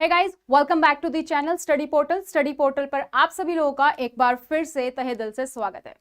Hey guys, welcome back to the channel study portal. Study portal पर आप सभी लोगों का एक बार फिर से तहे दिल से स्वागत है।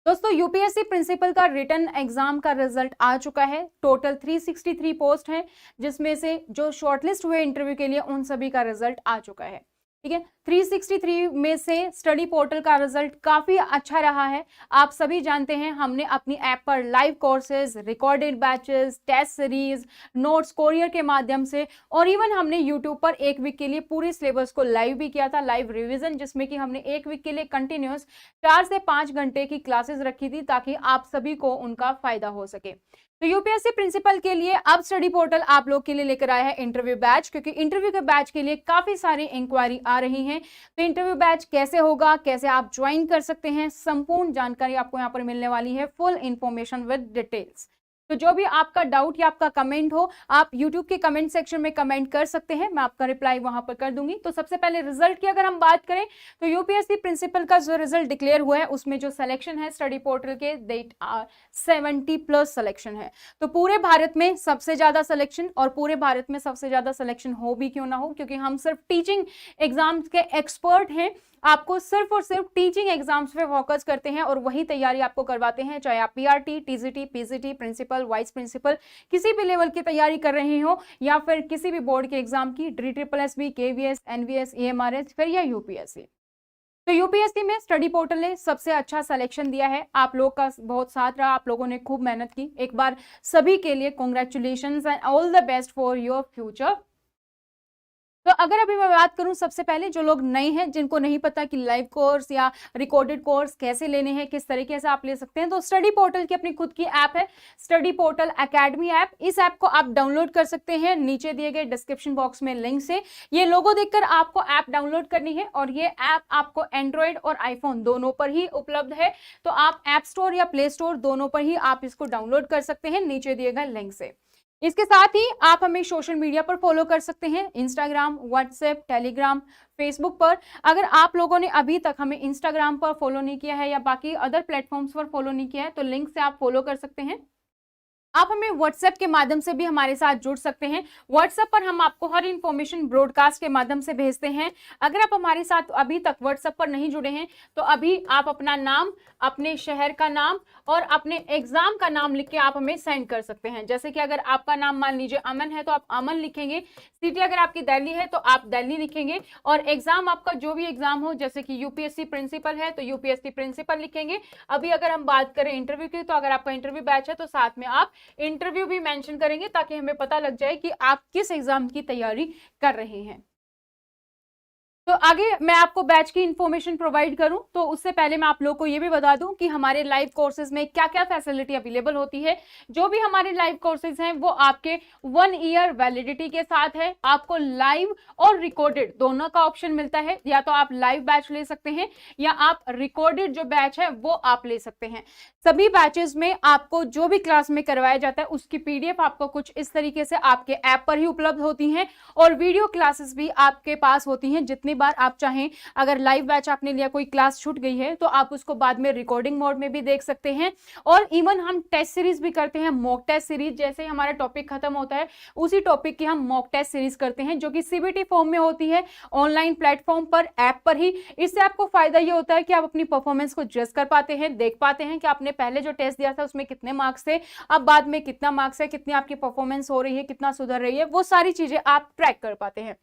दोस्तों, यूपीएससी प्रिंसिपल का रिटन एग्जाम का रिजल्ट आ चुका है। टोटल 363 पोस्ट हैं, जिसमें से जो शॉर्टलिस्ट हुए इंटरव्यू के लिए उन सभी का रिजल्ट आ चुका है। ठीक है, 363 में से स्टडी पोर्टल का रिजल्ट काफी अच्छा रहा है। आप सभी जानते हैं, हमने अपनी ऐप पर live courses, recorded batches, test series, notes courier के माध्यम से और इवन हमने यूट्यूब पर एक वीक के लिए पूरे सिलेबस को लाइव भी किया था, लाइव रिवीजन, जिसमें कि हमने एक वीक के लिए कंटिन्यूस 4 से 5 घंटे की क्लासेस रखी थी ताकि आप सभी को उनका फायदा हो सके। तो यूपीएससी प्रिंसिपल के लिए अब स्टडी पोर्टल आप लोग के लिए लेकर आया है इंटरव्यू बैच, क्योंकि इंटरव्यू के बैच के लिए काफी सारी इंक्वायरी आ रही है। तो इंटरव्यू बैच कैसे होगा, कैसे आप ज्वाइन कर सकते हैं, संपूर्ण जानकारी आपको यहाँ पर मिलने वाली है, फुल इंफॉर्मेशन विद डिटेल्स। तो जो भी आपका डाउट या आपका कमेंट हो, आप YouTube के कमेंट सेक्शन में कमेंट कर सकते हैं, मैं आपका रिप्लाई वहां पर कर दूंगी। तो सबसे पहले रिजल्ट की अगर हम बात करें तो यूपीएससी प्रिंसिपल का जो रिजल्ट डिक्लेयर हुआ है उसमें जो सिलेक्शन है स्टडी पोर्टल के 70+ सिलेक्शन है। तो पूरे भारत में सबसे ज्यादा सिलेक्शन, और पूरे भारत में सबसे ज्यादा सिलेक्शन हो भी क्यों ना हो, क्योंकि हम सिर्फ टीचिंग एग्जाम्स के एक्सपर्ट हैं। आपको सिर्फ और सिर्फ टीचिंग एग्जाम्स पे फोकस करते हैं और वही तैयारी आपको करवाते हैं, चाहे आप PRT, TGT, PGT, principal, vice principal किसी भी लेवल की तैयारी कर रहे हो, या फिर किसी भी बोर्ड के एग्जाम की, DSSB, KVS, NVS, EMRS फिर या यूपीएससी। तो यूपीएससी में स्टडी पोर्टल ने सबसे अच्छा सिलेक्शन दिया है। आप लोग का बहुत साथ रहा, आप लोगों ने खूब मेहनत की। एक बार सभी के लिए congratulations and all the best for your future. तो अगर अभी मैं बात करूं, सबसे पहले जो लोग नए हैं, जिनको नहीं पता कि लाइव कोर्स या रिकॉर्डेड कोर्स कैसे लेने हैं, किस तरीके से आप ले सकते हैं, तो स्टडी पोर्टल की अपनी खुद की ऐप है, स्टडी पोर्टल एकेडमी ऐप। इस ऐप को आप डाउनलोड कर सकते हैं नीचे दिए गए डिस्क्रिप्शन बॉक्स में लिंक से। ये लोगो देखकर आपको ऐप डाउनलोड करनी है और ये ऐप आपको एंड्रॉइड और आईफोन दोनों पर ही उपलब्ध है। तो आप ऐप स्टोर या प्ले स्टोर दोनों पर ही आप इसको डाउनलोड कर सकते हैं नीचे दिए गए लिंक से। इसके साथ ही आप हमें सोशल मीडिया पर फॉलो कर सकते हैं, इंस्टाग्राम, व्हाट्सएप, टेलीग्राम, फेसबुक पर। अगर आप लोगों ने अभी तक हमें इंस्टाग्राम पर फॉलो नहीं किया है या बाकी अदर प्लेटफॉर्म्स पर फॉलो नहीं किया है, तो लिंक से आप फॉलो कर सकते हैं। आप हमें व्हाट्सएप के माध्यम से भी हमारे साथ जुड़ सकते हैं। व्हाट्सएप पर हम आपको हर इंफॉर्मेशन ब्रॉडकास्ट के माध्यम से भेजते हैं। अगर आप हमारे साथ अभी तक व्हाट्सएप पर नहीं जुड़े हैं तो अभी आप अपना नाम, अपने शहर का नाम और अपने एग्जाम का नाम लिख के आप हमें सेंड कर सकते हैं। जैसे कि अगर आपका नाम मान लीजिए अमन है तो आप अमन लिखेंगे, सिटी अगर आपकी दिल्ली है तो आप दिल्ली लिखेंगे, और एग्जाम आपका जो भी एग्जाम हो, जैसे कि यूपीएससी प्रिंसिपल है तो यूपीएससी प्रिंसिपल लिखेंगे। अभी अगर हम बात करें इंटरव्यू की, तो अगर आपका इंटरव्यू बैच है तो साथ में आप इंटरव्यू भी मेंशन करेंगे ताकि हमें पता लग जाए कि आप किस एग्जाम की तैयारी कर रहे हैं। तो आगे मैं आपको बैच की इंफॉर्मेशन प्रोवाइड करूं, तो उससे पहले मैं आप लोगों को ये भी बता दूं कि हमारे लाइव कोर्सेज में क्या क्या फैसिलिटी अवेलेबल होती है। जो भी हमारे लाइव कोर्सेज हैं वो आपके 1 ईयर वैलिडिटी के साथ है। आपको लाइव और रिकॉर्डेड दोनों का ऑप्शन मिलता है, या तो आप लाइव बैच ले सकते हैं या आप रिकॉर्डेड जो बैच है वो आप ले सकते हैं। सभी बैचेस में आपको जो भी क्लास में करवाया जाता है उसकी पीडीएफ आपको कुछ इस तरीके से आपके ऐप पर ही उपलब्ध होती हैं, और वीडियो क्लासेस भी आपके पास होती हैं। जितनी बार आप चाहें, अगर लाइव बैच आपने लिया, कोई क्लास छूट गई है तो आप उसको बाद में रिकॉर्डिंग मोड में भी देख सकते हैं। और इवन हम टेस्ट सीरीज भी करते हैं, मॉक टेस्ट सीरीज। जैसे ही हमारा टॉपिक खत्म होता है उसी टॉपिक की हम मॉक टेस्ट सीरीज करते हैं, जो कि सीबीटी फॉर्म में होती है, ऑनलाइन प्लेटफॉर्म पर, ऐप पर ही। इससे आपको फायदा ये होता है कि आप अपनी परफॉर्मेंस को जज कर पाते हैं, देख पाते हैं कि आपने पहले जो टेस्ट दिया था उसमें कितने मार्क्स थे, अब बाद में कितना मार्क्स है, कितनी आपकी परफॉर्मेंस हो रही है, कितना सुधर रही है, वो सारी चीजें आप ट्रैक कर पाते हैं।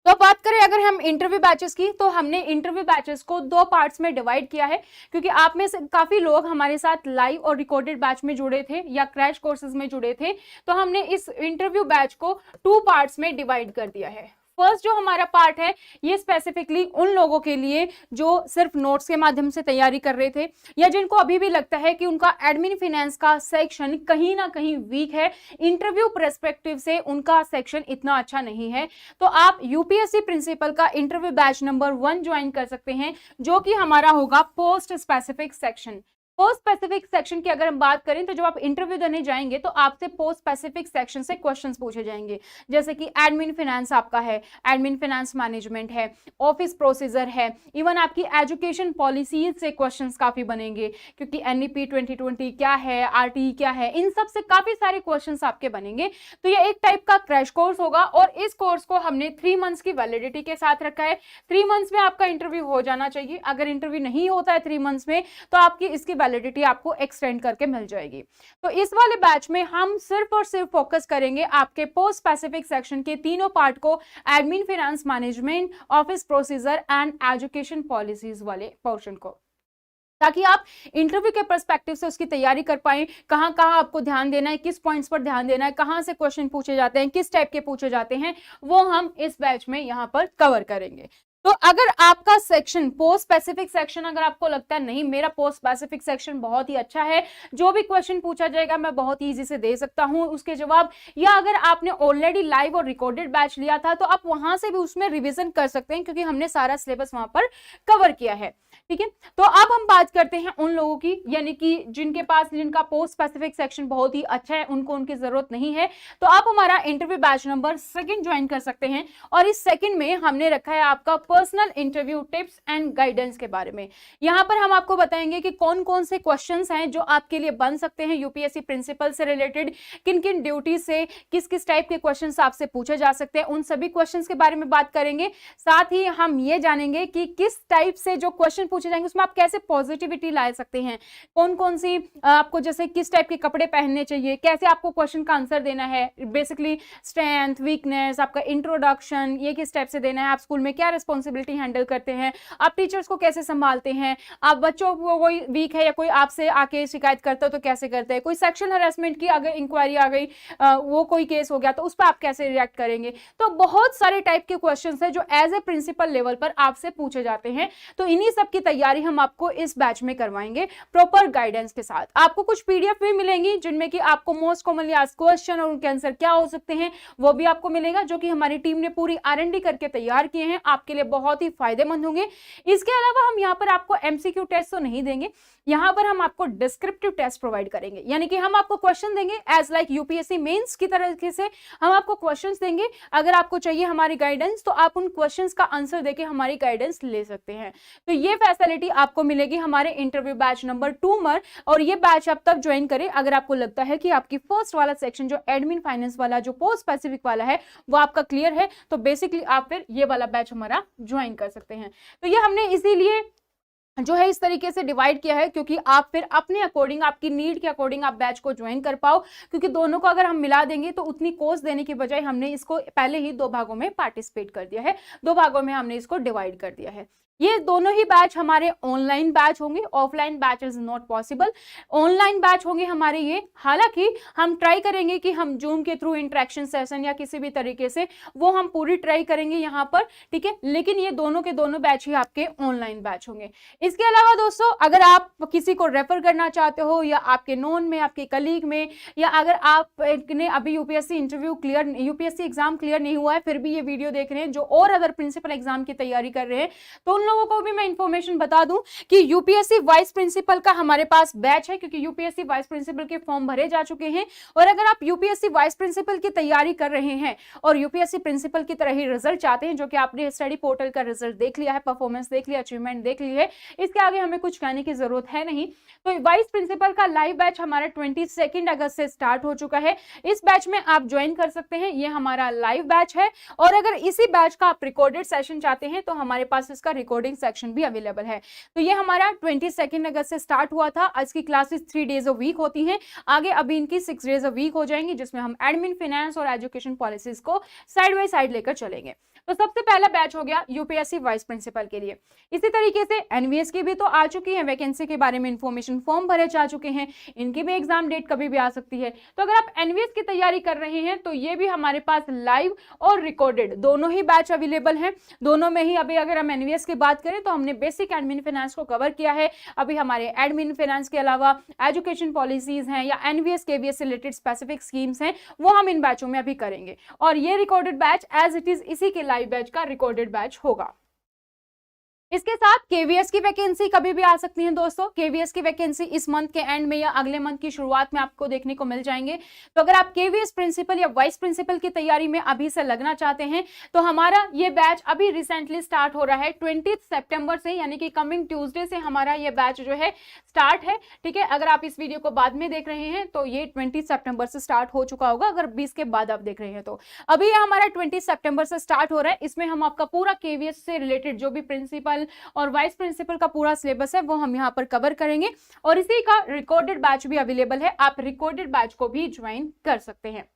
तो अब बात करें अगर हम इंटरव्यू बैचेस की, तो हमने इंटरव्यू बैचेस को 2 पार्ट्स में डिवाइड किया है, क्योंकि आप में से काफी लोग हमारे साथ लाइव और रिकॉर्डेड बैच में जुड़े थे या क्रैश कोर्सेज में जुड़े थे। तो हमने इस इंटरव्यू बैच को 2 पार्ट्स में डिवाइड कर दिया है। फर्स्ट जो हमारा पार्ट है ये स्पेसिफिकली उन लोगों के लिए जो सिर्फ नोट्स के माध्यम से तैयारी कर रहे थे, या जिनको अभी भी लगता है कि उनका एडमिन फाइनेंस का सेक्शन कहीं ना कहीं वीक है, इंटरव्यू पर्सपेक्टिव से उनका सेक्शन इतना अच्छा नहीं है। तो आप यूपीएससी प्रिंसिपल का इंटरव्यू बैच नंबर 1 ज्वाइन कर सकते हैं, जो कि हमारा होगा post specific section. Post specific section की अगर हम बात करें तो जब आप इंटरव्यू देने जाएंगे तो आपसे पोस्ट स्पेसिफिक सेक्शन से क्वेश्चंस पूछे जाएंगे, जैसे कि एडमिन फाइनेंस आपका है, एडमिन फाइनेंस मैनेजमेंट है, ऑफिस प्रोसीजर है, इवन आपकी एजुकेशन पॉलिसीज से क्वेश्चंस काफी बनेंगे, क्योंकि एनईपी 2020 क्या है, आरटीई क्या है, इन सब से काफी सारे क्वेश्चंस आपके बनेंगे। तो ये एक टाइप का क्रैश कोर्स होगा और इस कोर्स को हमने 3 मंथ्स की वैलिडिटी के साथ रखा है। 3 मंथ्स में आपका इंटरव्यू हो जाना चाहिए। अगर इंटरव्यू नहीं होता है 3 मंथ्स में तो आपकी इसकी वैलिडिटी आपको एक्सटेंड करके मिल जाएगी। तो इस वाले बैच में हम सिर्फ और सिर्फ फोकस करेंगे आपके पोस्ट स्पेसिफिक सेक्शन के तीनों पार्ट को, admin finance management, office procedure and education policies वाले पोर्शन को, ताकि आप इंटरव्यू के पर्सपेक्टिव से उसकी तैयारी कर पाएं। कहां कहां आपको ध्यान देना है, किस पॉइंट्स पर ध्यान देना है, कहां से क्वेश्चन पूछे जाते हैं, किस टाइप के पूछे जाते हैं, वो हम इस बैच में यहां पर कवर करेंगे। तो अगर आपका सेक्शन पोस्ट स्पेसिफिक सेक्शन, अगर आपको लगता है नहीं मेरा पोस्ट स्पेसिफिक सेक्शन बहुत ही अच्छा है, जो भी क्वेश्चन पूछा जाएगा मैं बहुत इजी से दे सकता हूं उसके जवाब, या अगर आपने ऑलरेडी लाइव और रिकॉर्डेड बैच लिया था तो आप वहां से भी उसमें रिवीजन कर सकते हैं, क्योंकि हमने सारा सिलेबस वहां पर कवर किया है। ठीक है, तो अब हम बात करते हैं उन लोगों की, यानी कि जिनका पोस्ट स्पेसिफिक सेक्शन बहुत ही अच्छा है, उनको उनकी जरूरत नहीं है, तो आप हमारा इंटरव्यू बैच नंबर 2 ज्वाइन कर सकते हैं। और इस सेकंड में हमने रखा है आपका personal interview tips and guidance के बारे में। यहां पर हम आपको बताएंगे कि कौन कौन से क्वेश्चंस हैं जो आपके लिए बन सकते हैं यूपीएससी प्रिंसिपल से रिलेटेड, किन किन ड्यूटी से किस किस टाइप के क्वेश्चंस आपसे पूछे जा सकते हैं, उन सभी क्वेश्चंस के बारे में बात करेंगे। साथ ही हम ये जानेंगे कि किस टाइप से जो क्वेश्चन पूछे जाएंगे उसमें आप कैसे पॉजिटिविटी ला सकते हैं, कौन कौन सी आपको जैसे किस टाइप के कपड़े पहनने चाहिए, कैसे आपको क्वेश्चन का आंसर देना है, बेसिकली स्ट्रेंथ, वीकनेस, आपका इंट्रोडक्शन ये किस टाइप से देना है, आप स्कूल में क्या रिस्पॉन्सिबिलिटी हैंडल करते हैं, आप टीचर्स को कैसे संभालते हैं, आप बच्चों को कोई वीक है या कोई आपसे आके शिकायत करता है तो कैसे करते हैं, कोई सेक्शुअल हरासमेंट की अगर इंक्वायरी आ गई, वो कोई केस हो गया तो उस पर आप कैसे रिएक्ट करेंगे। तो बहुत सारे टाइप के क्वेश्चंस हैं जो एज ए प्रिंसिपल लेवल पर आपसे पूछे जाते हैं। तो इन्हीं सब की तैयारी हम आपको इस बैच में करवाएंगे प्रॉपर गाइडेंस के साथ। आपको कुछ पीडीएफ भी मिलेंगी जिनमें कि आपको मोस्ट कॉमनली आस्क्ड क्वेश्चन और उनके आंसर क्या हो सकते हैं वो भी आपको मिलेगा, जो कि हमारी टीम ने पूरी R&D करके तैयार किए हैं, आपके लिए बहुत ही फायदेमंद होंगे। इसके अलावा हम यहाँ पर आपको एमसीक्यू टेस्ट तो नहीं देंगे, यहाँ पर हम आपको डिस्क्रिप्टिव टेस्ट प्रोवाइड करेंगे, यानी कि हम आपको क्वेश्चन देंगे एज लाइक यूपीएससी मेंस की तरीके से हम आपको क्वेश्चंस देंगे। अगर आपको चाहिए हमारी गाइडेंस तो आप उन क्वेश्चंस का आंसर देके हमारी गाइडेंस ले सकते हैं। तो ये फैसिलिटी आपको मिलेगी हमारे इंटरव्यू बैच नंबर 2 में, और ये बैच आप तब ज्वाइन करें अगर आपको लगता है कि आपकी फर्स्ट वाला सेक्शन जो एडमिन फाइनेंस वाला जो पोस्ट स्पेसिफिक वाला है वो आपका क्लियर है, तो बेसिकली आप फिर ये वाला बैच हमारा ज्वाइन कर सकते हैं। तो ये हमने इसीलिए जो है इस तरीके से डिवाइड किया है क्योंकि आप फिर अपने अकॉर्डिंग, आपकी नीड के अकॉर्डिंग आप बैच को ज्वाइन कर पाओ, क्योंकि दोनों को अगर हम मिला देंगे तो उतनी कोर्स देने की बजाय हमने इसको पहले ही 2 भागों में पार्टिसिपेट कर दिया है, 2 भागों में हमने इसको डिवाइड कर दिया है। ये दोनों ही बैच हमारे ऑनलाइन बैच होंगे, offline batch is not possible, online batch होंगे हमारे ये। हालांकि हम ट्राई करेंगे कि हम जूम के थ्रू इंटरेक्शन सेशन या किसी भी तरीके से वो हम पूरी ट्राई करेंगे यहाँ पर, ठीक है, लेकिन ये दोनों के दोनों बैच ही आपके ऑनलाइन बैच होंगे। इसके अलावा दोस्तों अगर आप किसी को रेफर करना चाहते हो या आपके नोन में, आपके कलीग में, या अगर आपने अभी यूपीएससी एग्जाम क्लियर नहीं हुआ है फिर भी ये वीडियो देख रहे हैं जो और अदर प्रिंसिपल एग्जाम की तैयारी कर रहे हैं, तो लोगों को भी मैं इंफॉर्मेशन बता दूं कि यूपीएससी वाइस प्रिंसिपल का हमारे पास बैच है, क्योंकि यूपीएससी वाइस प्रिंसिपल के फॉर्म भरे जा चुके हैं। और अगर आप यूपीएससी वाइस प्रिंसिपल की तैयारी कर रहे हैं और यूपीएससी प्रिंसिपल की तरह ही रिजल्ट चाहते हैं, जो कि आपने स्टडी पोर्टल का रिजल्ट देख लिया है, परफॉर्मेंस देख लिया, अचीवमेंट देख ली है, इसके आगे हमें कुछ कहने की जरूरत है नहीं। तो वाइस प्रिंसिपल का लाइव बैच हमारा 22 अगस्त से स्टार्ट हो चुका है। इस बैच में आप ज्वाइन कर सकते हैं, ये हमारा लाइव बैच है। और अगर इसी बैच का आप रिकॉर्डेड सेशन चाहते हैं तो हमारे पास इसका रिकॉर्डिंग सेक्शन भी अवेलेबल है। तो ये हमारा 22 अगस्त से स्टार्ट हुआ था। आज की क्लासेस 3 डेज अ वीक होती हैं, आगे अभी इनकी 6 डेज अ वीक हो जाएंगी, जिसमें हम एडमिन फाइनेंस और एजुकेशन पॉलिसीज को साइड बाय साइड लेकर चलेंगे। तो सबसे पहला बैच हो गया यूपीएससी वाइस प्रिंसिपल के लिए। इसी तरीके से एनवीएस की भी तो आ चुकी है, वैकेंसी के बारे में इंफॉर्मेशन फॉर्म भरे जा चुके हैं, इनकी भी एग्जाम डेट कभी भी आ सकती है। तो अगर आप एनवीएस की तैयारी कर रहे हैं तो ये भी हमारे पास लाइव और रिकॉर्डेड दोनों ही बैच अवेलेबल हैं। दोनों में ही अभी अगर हम एनवीएस की बात करें तो हमने बेसिक एडमिन फाइनेंस को कवर किया है। अभी हमारे एडमिन फाइनेंस के अलावा एजुकेशन पॉलिसीज हैं या एनवीएस केवीएस से रिलेटेड स्पेसिफिक स्कीम्स हैं, वो हम इन बैचों में अभी करेंगे। और ये recorded batch as it is इसी के लाइव बैच का रिकॉर्डेड बैच होगा। इसके साथ केवीएस की वैकेंसी कभी भी आ सकती है दोस्तों। केवीएस की वैकेंसी इस मंथ के एंड में या अगले मंथ की शुरुआत में आपको देखने को मिल जाएंगे। तो अगर आप केवीएस प्रिंसिपल या वाइस प्रिंसिपल की तैयारी में अभी से लगना चाहते हैं तो हमारा ये बैच अभी रिसेंटली स्टार्ट हो रहा है 20 सितंबर से, यानी कि कमिंग ट्यूसडे से हमारा ये बैच जो है स्टार्ट है। ठीक है, अगर आप इस वीडियो को बाद में देख रहे हैं तो ये 20 सितंबर से स्टार्ट हो चुका होगा, अगर 20 के बाद आप देख रहे हैं तो। अभी ये हमारा 20 सितंबर से स्टार्ट हो रहा है। इसमें हम आपका पूरा केवीएस से रिलेटेड जो भी प्रिंसिपल और वाइस प्रिंसिपल का पूरा सिलेबस है वो हम यहाँ पर कवर करेंगे, और इसी का रिकॉर्डेड बैच भी अवेलेबल है, आप रिकॉर्डेड बैच को भी ज्वाइन कर सकते हैं।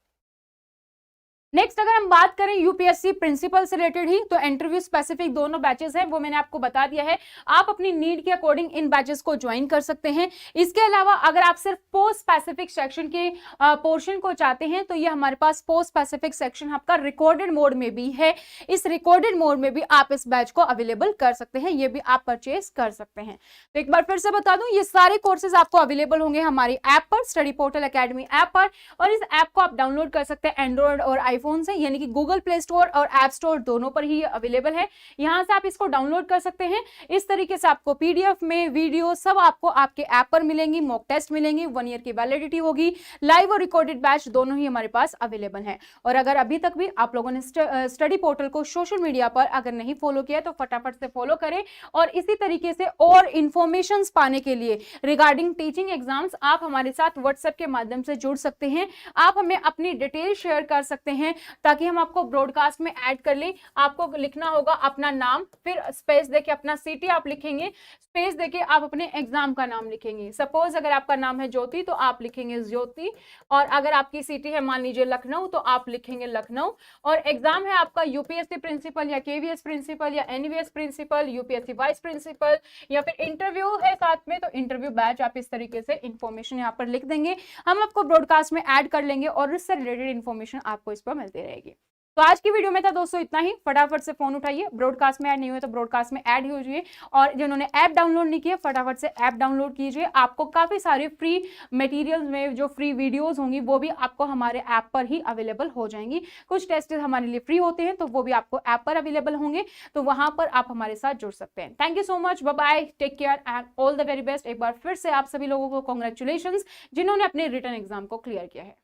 नेक्स्ट अगर हम बात करें यूपीएससी प्रिंसिपल से रिलेटेड ही, तो इंटरव्यू स्पेसिफिक दोनों बैचेस हैं, वो मैंने आपको बता दिया है। आप अपनी नीड के अकॉर्डिंग इन बैचेस को ज्वाइन कर सकते हैं। इसके अलावा अगर आप सिर्फ पोस्ट स्पेसिफिक सेक्शन के पोर्शन को चाहते हैं तो ये हमारे पास पोस्ट स्पेसिफिक सेक्शन आपका रिकॉर्डेड मोड में भी है। इस रिकॉर्डेड मोड में भी आप इस बैच को अवेलेबल कर सकते हैं, ये भी आप परचेज कर सकते हैं। तो एक बार फिर से बता दूं, ये सारे कोर्सेज आपको अवेलेबल होंगे हमारी ऐप पर, स्टडी पोर्टल एकेडमी ऐप पर, और इस ऐप को आप डाउनलोड कर सकते हैं एंड्रॉइड और आईफोन से, यानी कि गूगल प्ले स्टोर और ऐप स्टोर दोनों पर ही अवेलेबल है। यहां से आप इसको डाउनलोड कर सकते हैं। इस तरीके से आपको पीडीएफ में वीडियो सब आपको आपके ऐप पर मिलेंगी, मॉक टेस्ट मिलेंगी, 1 ईयर की वैलिडिटी होगी, लाइव और रिकॉर्डेड बैच दोनों ही हमारे पास अवेलेबल है। और अगर अभी तक भी आप लोगों ने स्टडी पोर्टल को सोशल मीडिया पर अगर नहीं फॉलो किया तो फटाफट से फॉलो करें, और इसी तरीके से और इंफॉर्मेशन पाने के लिए रिगार्डिंग टीचिंग एग्जाम्स आप हमारे साथ व्हाट्सएप के माध्यम से जुड़ सकते हैं। आप हमें अपनी डिटेल शेयर कर सकते हैं ताकि हम आपको ब्रॉडकास्ट में ऐड कर लें। आपको लिखना होगा अपना नाम, फिर स्पेस देके अपना सिटी आप लिखेंगे, स्पेस देके आप अपने एग्जाम का नाम लिखेंगे। सपोज अगर आपका नाम है ज्योति तो आप लिखेंगे ज्योति, और अगर आपकी सिटी है मान लीजिए लखनऊ तो आप लिखेंगे लखनऊ, और एग्जाम है आपका यूपीएससी प्रिंसिपल या केवीएस प्रिंसिपल या NVS principal, UPSC vice principal, या फिर इंटरव्यू है साथ में तो इंटरव्यू बैच, आप इस तरीके से इंफॉर्मेशन यहाँ पर लिख देंगे। हम आपको ब्रॉडकास्ट में ऐड कर लेंगे और इससे रिलेटेड इंफॉर्मेशन आपको इस पर मिलती रहेगी। तो आज की वीडियो में था दोस्तों इतना ही। फटाफट से फोन उठाइए, ब्रॉडकास्ट में ऐड नहीं हुए तो ब्रॉडकास्ट में ऐड हो जाइए, और जिन्होंने ऐप डाउनलोड नहीं किया फटाफट से ऐप डाउनलोड कीजिए। आपको काफी सारे फ्री मटेरियल्स में जो फ्री वीडियोस होंगी वो भी आपको हमारे ऐप पर ही अवेलेबल हो जाएंगी। कुछ टेस्ट हमारे लिए फ्री होते हैं तो वो भी आपको ऐप पर अवेलेबल होंगे, तो वहां पर आप हमारे साथ जुड़ सकते हैं। Thank you so much, bye bye, take care and all the very best. एक बार फिर से आप सभी लोगों को कॉन्ग्रेचुलेशन जिन्होंने अपने रिटन एग्जाम को क्लियर किया है।